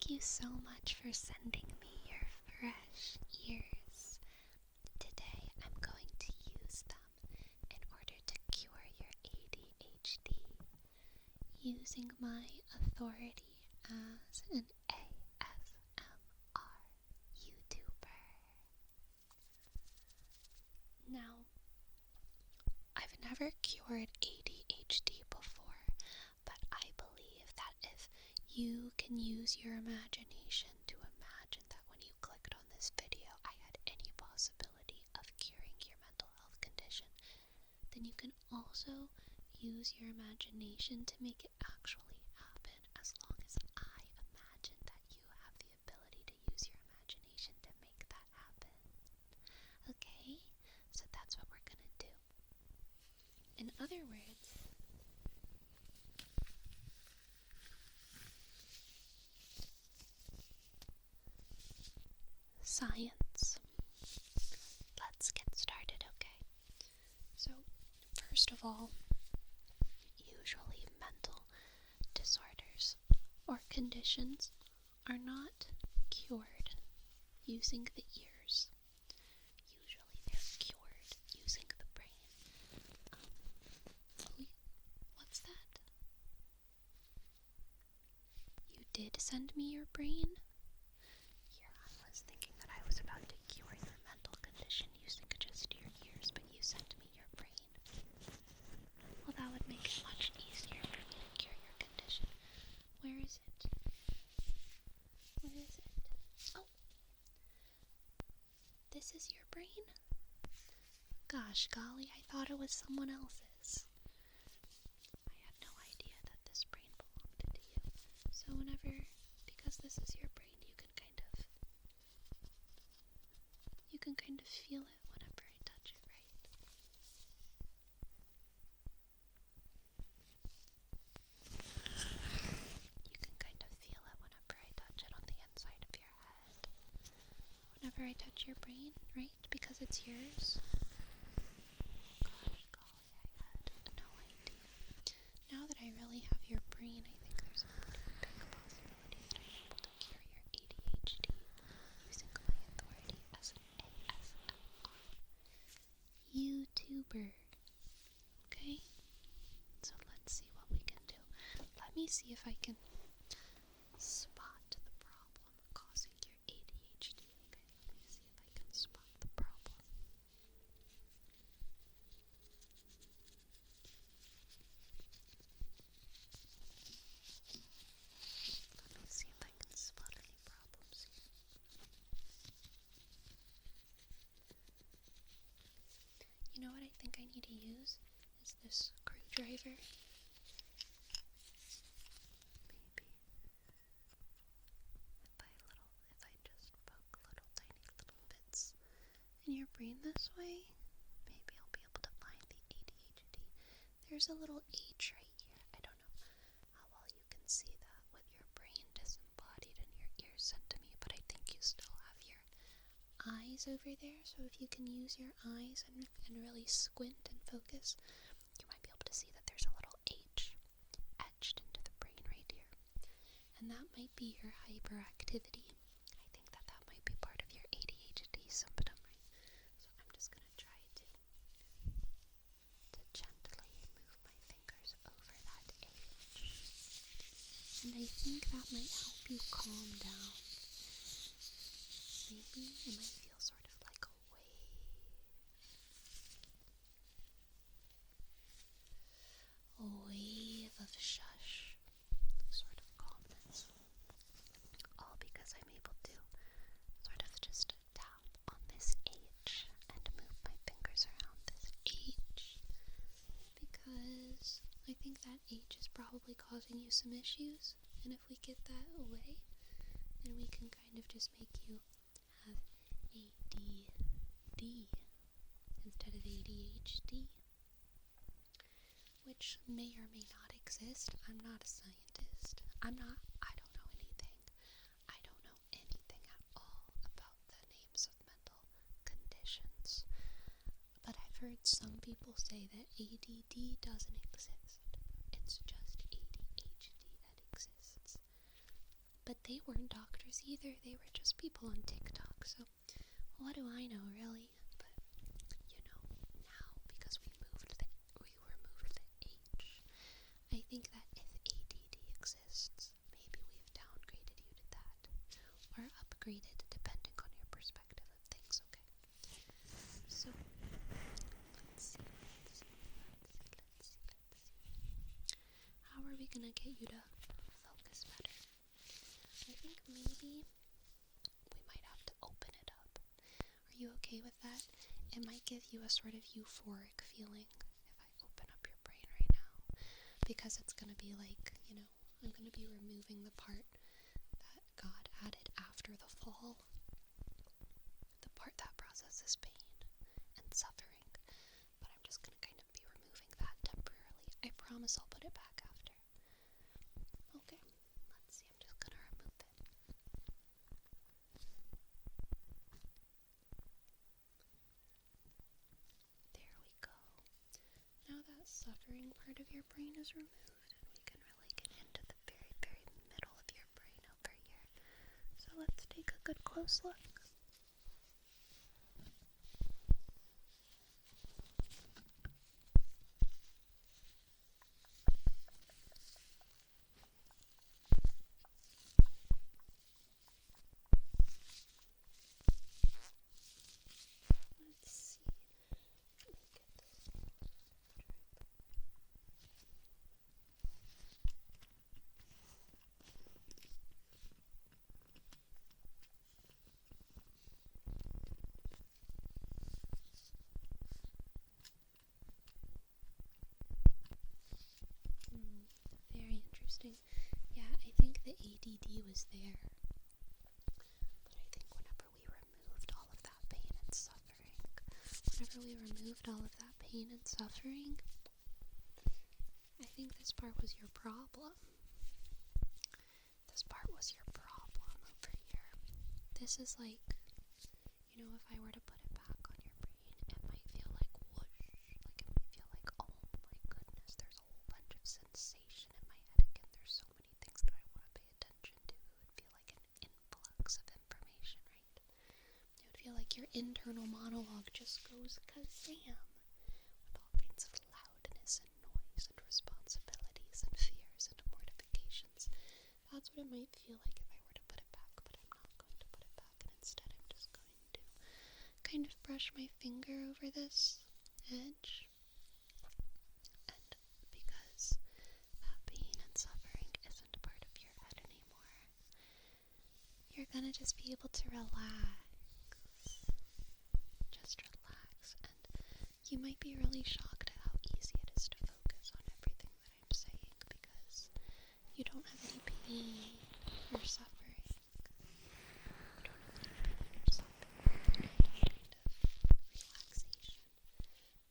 Thank you so much for sending me your fresh ears. Today I'm going to use them in order to cure your ADHD using my authority as an ASMR YouTuber. Now, I've never cured ADHD before, but I believe that if you can use your imagination to imagine that when you clicked on this video I had any possibility of curing your mental health condition, then you can also use your imagination to make it actually happen, as long as I imagine that you have the ability to use your imagination to make that happen. Okay? So that's what we're gonna do. In other words, science. Let's get started, okay? So, first of all, usually mental disorders or conditions are not cured using the ears. Usually they're cured using the brain. What's that? You did send me your brain? Here I was thinking that I was about to cure your mental condition using just your ears, but you sent me your brain. Well, that would make it much easier for me to cure your condition. Where is it? Where is it? Oh! This is your brain? Gosh golly, I thought it was someone else's. I had no idea that this brain belonged to you. So because this is your brain, you can kind of feel it whenever I touch it, right? You can kind of feel it whenever I touch it on the inside of your head. Whenever I touch your brain, right? Because it's yours. Gosh golly, I had no idea. Now that I really have your brain, I think there's a pretty big possibility that I'm able to cure your ADHD using my authority as an ASMR YouTuber. Okay? So let's see what we can do. Let me see if I can spot the problem causing your ADHD. Okay, let me see if I can spot the problem. Let me see if I can spot any problems here. You know what I think I need to use is this screwdriver. Maybe if I just poke little tiny little bits in your brain this way, maybe I'll be able to find the ADHD. There's a little H right here. I don't know how well you can see that with your brain disembodied and your ears sent to me, but I think you still have your eyes over there, so if you can use your eyes and really squint and focus, you might be able to see that there's a little H etched into the brain right here. And that might be your hyperactivity. I think that might be part of your ADHD symptom, right? So I'm just going to try to gently move my fingers over that H. And I think that might help you calm down. Maybe it might feel sort of like a wave. A wave of shush, sort of calmness. All because I'm able to sort of just tap on this H and move my fingers around this H. Because I think that H is probably causing you some issues. And if we get that away, then we can kind of just make you have ADD instead of ADHD, which may or may not exist. I'm not a scientist. I don't know anything. I don't know anything at all about the names of mental conditions. But I've heard some people say that ADD doesn't exist. It's just ADHD that exists. But they weren't doctors either. They were just people on TikTok. So what do I know, really? But now because we were moved the age, I think that if ADD exists, maybe we've downgraded you to that, or upgraded, depending on your perspective of things. Okay. So let's see. How are we gonna get you to focus better? I think maybe we might have to open it up. Are you okay with that? It might give you a sort of euphoric feeling if I open up your brain right now, because it's going to be like, I'm going to be removing the part that God added after the fall, the part that processes pain and suffering, but I'm just going to kind of be removing that temporarily. I promise I'll put it back after. Okay, let's see, I'm just going to remove it. There we go. Now that suffering part of your brain is removed, and we can really get into the very, very middle of your brain over here. So let's take a good close look. Let's see. Let me get this. Very interesting. Yeah, I think the ADD was there. But I think whenever we removed all of that pain and suffering, I think this part was your problem. This part was your problem over here. This is like, if I were to put it back on your brain, it might feel like whoosh. Like it might feel like, oh my goodness, there's a whole bunch of sensation in my head again. There's so many things that I want to pay attention to. It would feel like an influx of information, right? It would feel like your internal monologue just goes kazam with all kinds of loudness and noise and responsibilities and fears and mortifications. That's what it might feel like if I were to put it back, but I'm not going to put it back, and instead I'm just going to kind of brush my finger over this edge. And because that pain and suffering isn't part of your head anymore, you're gonna just be able to relax. Just relax, and you might be really shocked at how easy it is to focus on everything that I'm saying, because you don't have any pain or suffering. You don't have any pain or suffering. You need a kind of relaxation.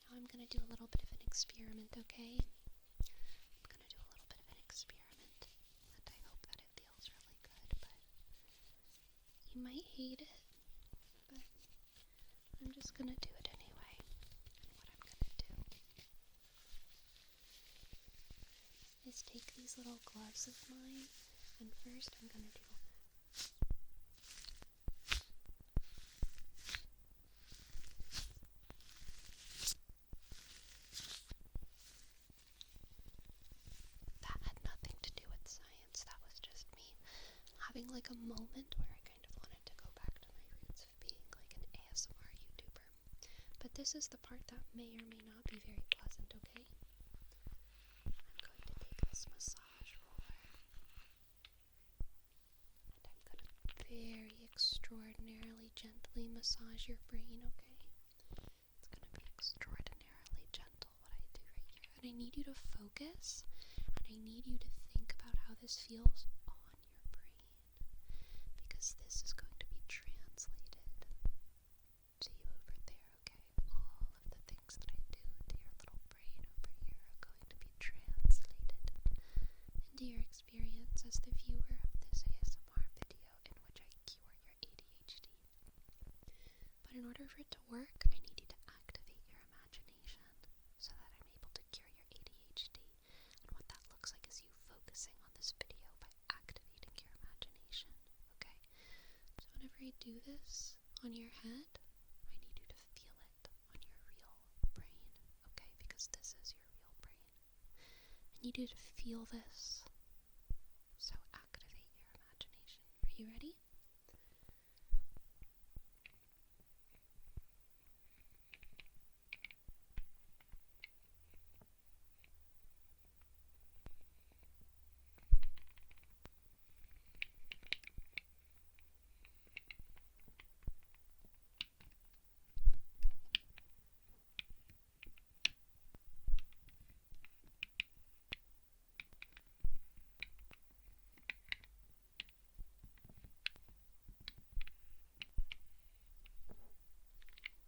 Now I'm going to do a little bit of an experiment, okay? I'm going to do a little bit of an experiment, and I hope that it feels really good, but you might hate it, but I'm just going to do it anyway. And what I'm going to do is take these little gloves of mine, and first I'm going to do that. Had nothing to do with science. That was just me having like a moment where I kind of wanted to go back to my roots of being like an ASMR YouTuber. But this is the part that may or may not be very pleasant, okay? I'm going to take this massage roller, and I'm going to very extraordinarily gently massage your brain, okay? It's going to be extraordinarily gentle what I do right here. And I need you to focus, and I need you to think about how this feels on your brain, because this is going to be translated to you over there, okay? All of the things that I do to your little brain over here are going to be translated into your experience as the viewer of this ASMR video in which I cure your ADHD. But in order for it to work, I need you to activate your imagination so that I'm able to cure your ADHD. And what that looks like is you focusing on this video by activating your imagination. do this on your head. I need you to feel it on your real brain, okay? Because this is your real brain. I need you to feel this. So activate your imagination. Are you ready?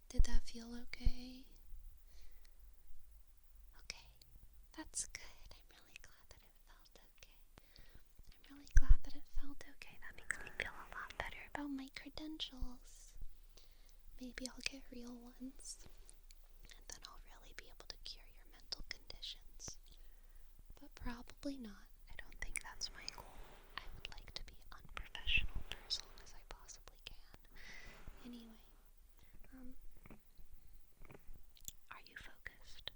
Did that feel okay? Okay, that's good. I'm really glad that it felt okay. I'm really glad that it felt okay. That makes me feel a lot better about my credentials. Maybe I'll get real ones, and then I'll really be able to cure your mental conditions. But probably not. I don't think that's my goal. I would like to be unprofessional for as long as I possibly can. Anyway, are you focused?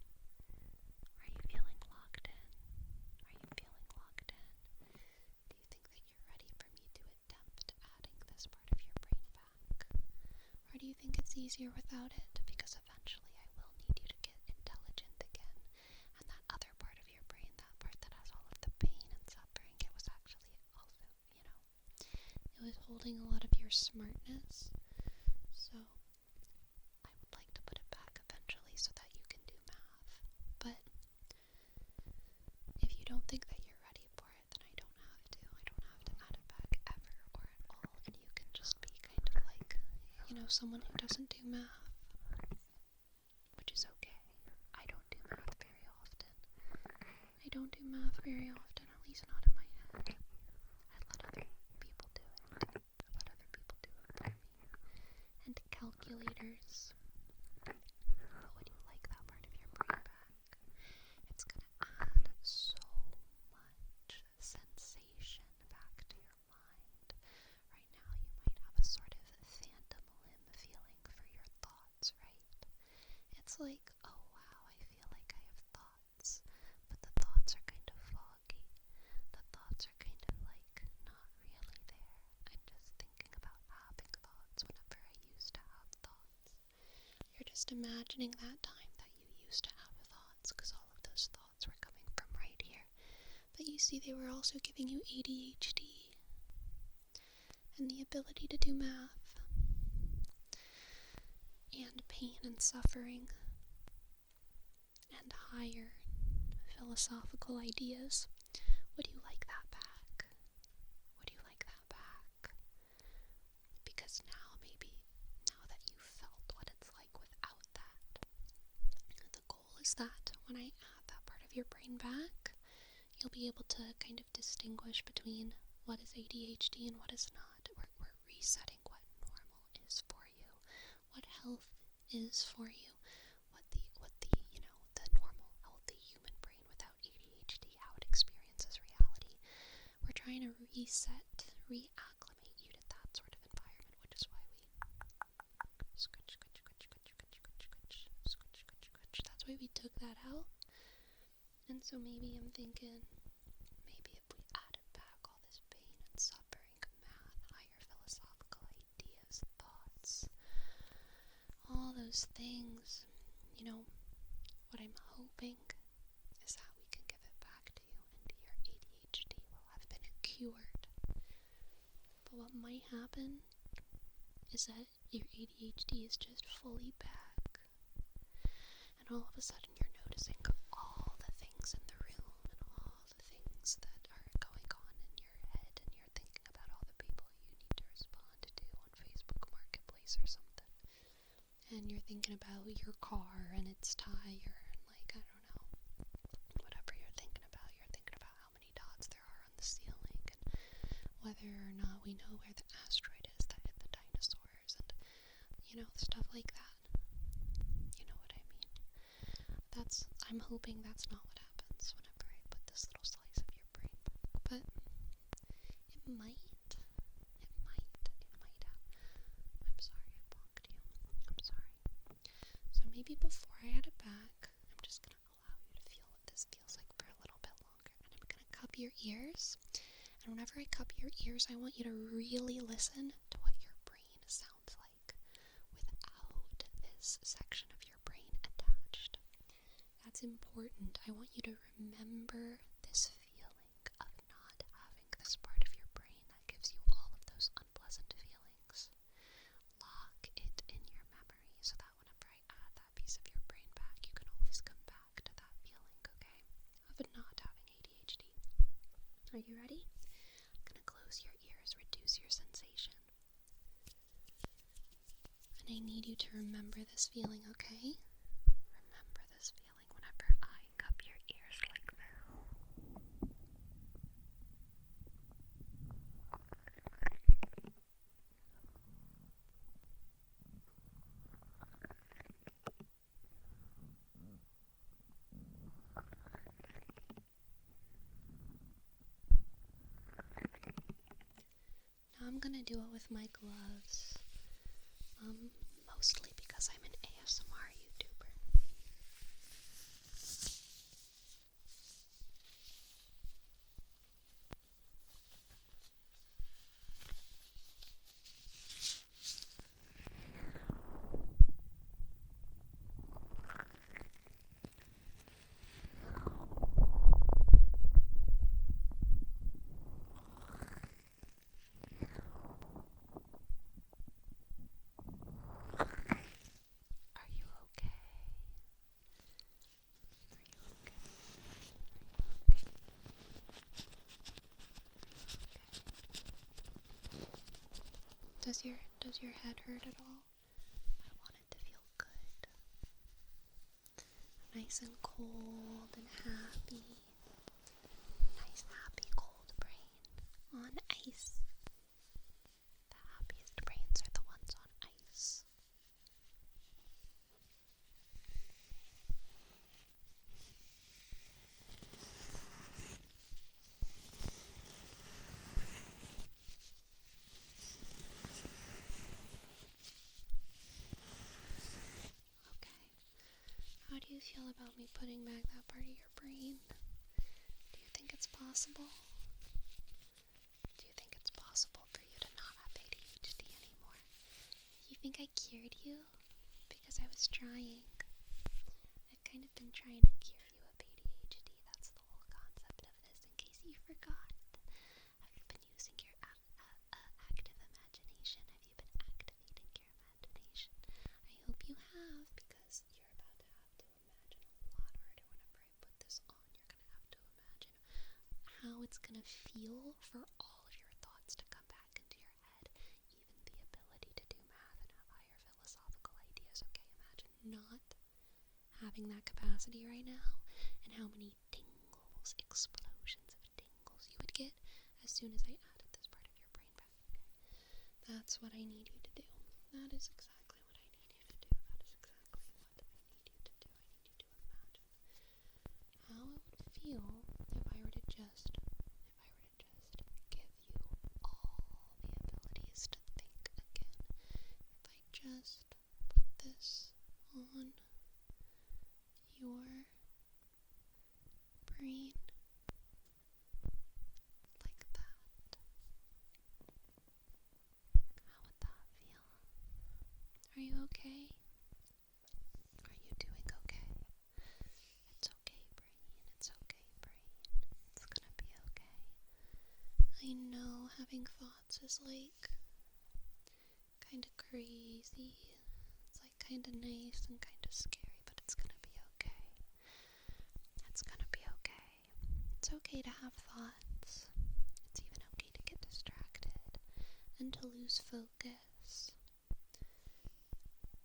Are you feeling locked in? Are you feeling locked in? Do you think that you're ready for me to attempt adding this part of your brain back? Or do you think it's easier without it? Because eventually I will need you to get intelligent again. And that other part of your brain, that part that has all of the pain and suffering, it was actually also, it was holding a lot of your smartness. So I would like to put it back eventually so that you can do math. But if you don't think that you're ready for it, then I don't have to. I don't have to add it back ever or at all. And you can just be kind of like, someone who doesn't do math. Which is okay. I don't do math very often. I don't do math very often, at least not in my head. I let other people do it. I let other people do it for me. And calculators. But would you like that part of your brain back? It's gonna add so much sensation back to your mind. Right now you might have a sort of phantom limb feeling for your thoughts, right? It's like, oh wow, I feel like I have thoughts, but the thoughts are kind of foggy. The thoughts are kind of like not really there. I'm just thinking about having thoughts whenever I used to have thoughts. You're just imagining that time that you used to have thoughts, because all of those thoughts were coming from right here. But you see, they were also giving you ADHD and the ability to do math and pain and suffering and higher philosophical ideas. Would you like that back? Would you like that back? Because now that you've felt what it's like without that, the goal is that when I add that part of your brain back, you'll be able to kind of distinguish between what is ADHD and what is not. We're resetting what normal is for you, what health is for you, what the normal, healthy human brain without ADHD, how it experiences reality. We're trying to reset, reacclimate you to that sort of environment, which is why we scratch. That's why we took that out. And so maybe I'm thinking, maybe if we added back all this pain and suffering, math, higher philosophical ideas, thoughts, all those things, what I'm hoping is that we can give it back to you and your ADHD will have been cured. But what might happen is that your ADHD is just fully back, and all of a sudden you're noticing all the things in the room and all the things that are going on in your head, and you're thinking about all the people you need to respond to on Facebook Marketplace or something. And you're thinking about your car and its tire, and like, I don't know, whatever you're thinking about. You're thinking about how many dots there are on the ceiling, and whether or not we know where the asteroid is that hit the dinosaurs, and, stuff like that. You know what I mean? I'm hoping that's not what happens whenever I put this little slice of your brain back. But it might happen. maybe before I add it back, I'm just going to allow you to feel what this feels like for a little bit longer. And I'm going to cup your ears. And whenever I cup your ears, I want you to really listen to what your brain sounds like without this section of your brain attached. That's important. I want you to remember this feeling of not having this part of your brain that gives you all of those unpleasant feelings. Lock it in your memory so that whenever I add that piece of your brain back, you can always come back to that feeling, okay? Of not having ADHD. Are you ready? I'm going to close your ears, reduce your sensation. And I need you to remember this feeling, okay? Remember this feeling whenever I cup your ears like this. Now I'm gonna do it with my gloves, mostly because I'm an ASMR YouTuber. Are you okay? Does your head hurt at all? I want it to feel good. Nice and cold and happy. Nice, happy, cold brain on ice. The happiest brains are the ones on ice. Okay. How do you feel about me putting back that part of your brain? Do you think it's possible? Do you think it's possible for you to not have ADHD anymore? You think I cured you? Because I was trying. I've kind of been trying to cure you of ADHD. That's the whole concept of this, in case you forgot. Have you been using your active imagination? Have you been activating your imagination? I hope you have, because you're about to have to imagine a lot harder whenever I put this on. You're going to have to imagine how it's going to feel for all of your thoughts to come back into your head, even the ability to do math and have higher philosophical ideas. Okay, imagine not having that capacity right now, and how many tingles, explosions of tingles you would get as soon as I added this part of your brain back. That's what I need you to do. That is exactly what I need you to do. That is exactly what I need you to do. I need you to imagine how it would feel if I were to just give you all the abilities to think again. If I just put this on your brain like that. How would that feel? Are you okay? Are you doing okay? It's okay, brain. It's okay, brain. It's gonna be okay. I know having thoughts is like kind of crazy. It's like kind of nice and kind of scary, but it's gonna be okay. It's gonna be okay. It's okay to have thoughts. It's even okay to get distracted and to lose focus.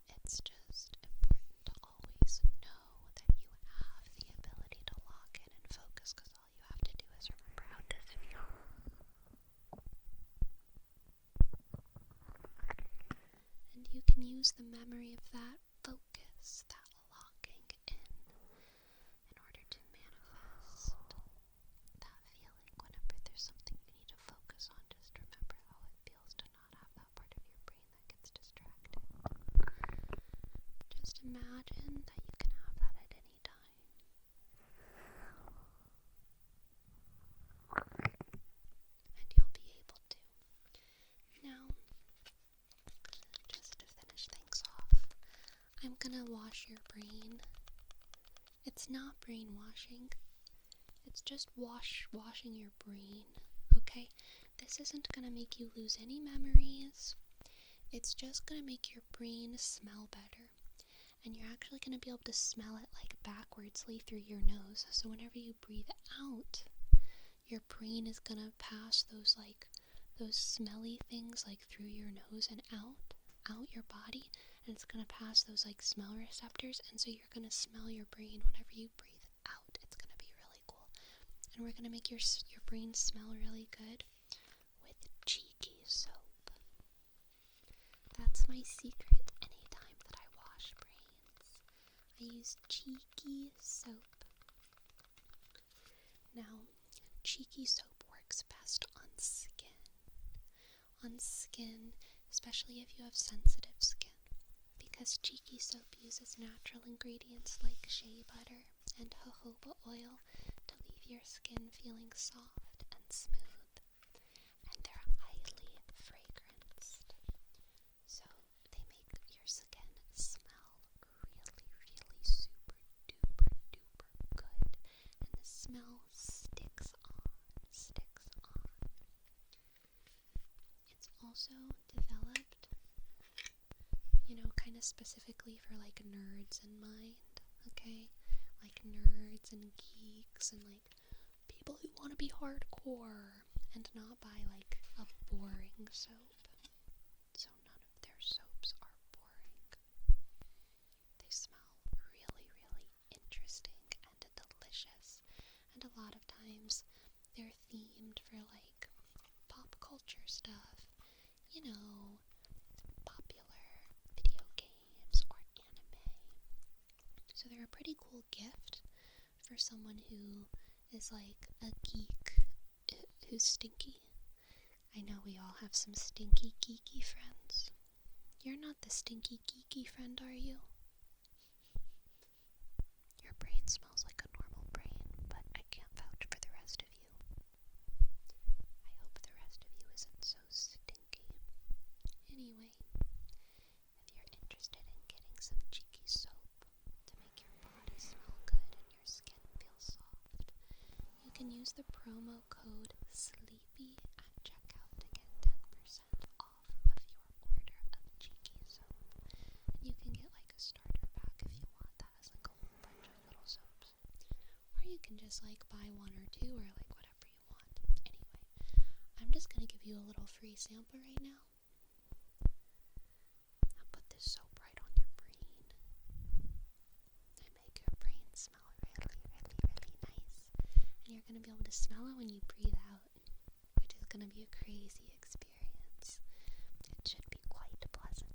It's just important to always know that you have the ability to lock in and focus, because all you have to do is remember how this feels. And you can use the memory of that focus, that locking in order to manifest that feeling whenever there's something you need to focus on. Just remember how it feels to not have that part of your brain that gets distracted. Just imagine I'm gonna wash your brain. It's not brainwashing. It's just washing your brain, okay? This isn't gonna make you lose any memories. It's just gonna make your brain smell better. And you're actually gonna be able to smell it like backwardsly through your nose. So whenever you breathe out, your brain is gonna pass those smelly things like through your nose and out your body, and it's gonna pass those like smell receptors, and so you're gonna smell your brain whenever you breathe out. It's gonna be really cool, and we're gonna make your brain smell really good with cheeky soap. That's my secret. Anytime that I wash brains, I use cheeky soap. Now, cheeky soap works best on skin. On skin, especially if you have sensitive skin, because cheeky soap uses natural ingredients like shea butter and jojoba oil to leave your skin feeling soft and smooth, and they're highly fragranced, so they make your skin smell really super duper good, and the smell sticks on. It's also developed, kind of specifically for like nerds in mind, okay? Like nerds and geeks and like people who want to be hardcore and not buy like a boring soap. So none of their soaps are boring. They smell really interesting and delicious, and a lot of times they're themed for like pop culture stuff, popular video games or anime. So they're a pretty cool gift for someone who is like a geek who's stinky. I know we all have some stinky geeky friends. You're not the stinky geeky friend, are you? Your brain smells like a normal brain, but I can't vouch for the rest of you. I hope the rest of you isn't so stinky. Anyway, if you're interested in getting some cheeky soap to make your body smell good and your skin feel soft, you can use the promo code SLEEPY at checkout to get 10% off of your order of cheeky soap. And you can get like a starter pack if you want that has like a whole bunch of little soaps. Or you can just like buy one or two or like whatever you want. Anyway, I'm just gonna give you a little free sample right now. I'll put this soap right on your brain. I make your brain smell really nice. And you're gonna be able to smell it when you breathe out, which is gonna be a crazy experience. It should be quite pleasant.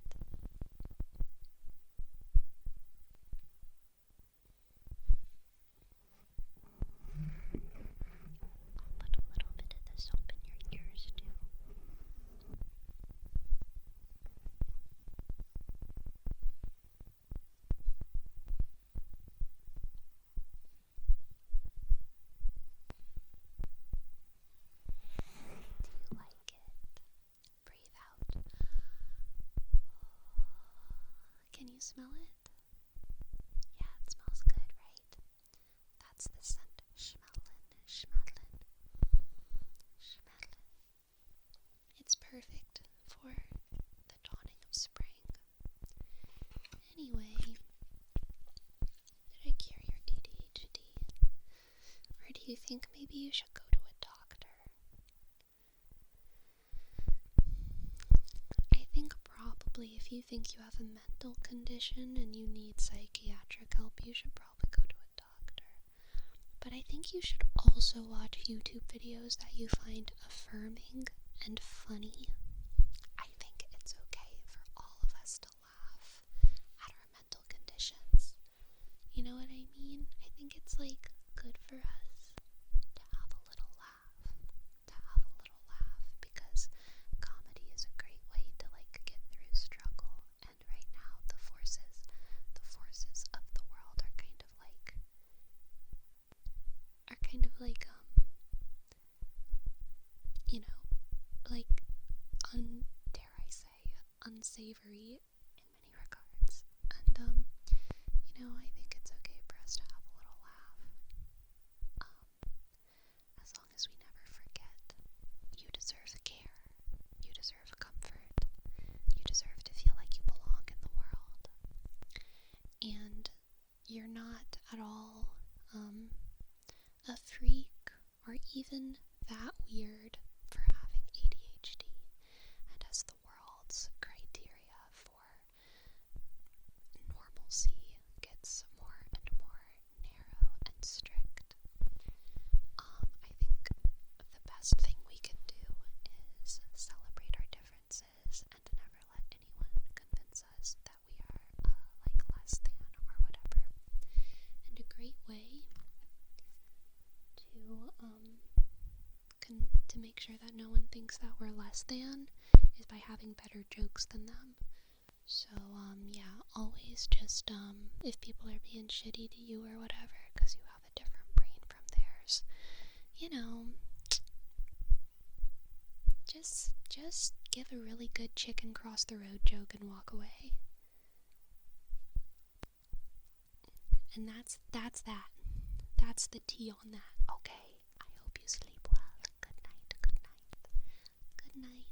I'll put a little bit of the soap in your ears too. Do you like it? Breathe out. Can you smell it? Yeah, it smells good, right? That's the scent. Schmellen. It's perfect for the dawning of spring. Anyway, did I cure your ADHD? Or do you think maybe you should go to a doctor? I think probably if you think you have a mental condition and you need psychiatric help, you should probably go to a doctor. But I think you should also watch YouTube videos that you find affirming and funny. I think it's okay for all of us to laugh at our mental conditions. You know what I mean? I think it's like good for us to have a little laugh. Because comedy is a great way to like get through struggle. And right now the forces of the world are kind of like dare I say, unsavory in many regards. And know, I think it's okay for us to have a little laugh. As long as we never forget, you deserve care, you deserve comfort, you deserve to feel like you belong in the world. And you're not at all a freak or even that weird for having ADHD. And as the world's criteria for normalcy gets more and more narrow and strict, I think the best thing we can do is celebrate our differences and never let anyone convince us that we are like less than or whatever. And a great way to make sure that no one thinks that we're less than is by having better jokes than them. So, yeah, always just, if people are being shitty to you or whatever, because you have a different brain from theirs, you know, just give a really good chicken cross the road joke and walk away. And that's that. That's the tea on that. Okay, I hope you sleep well. Good night, good night, good night.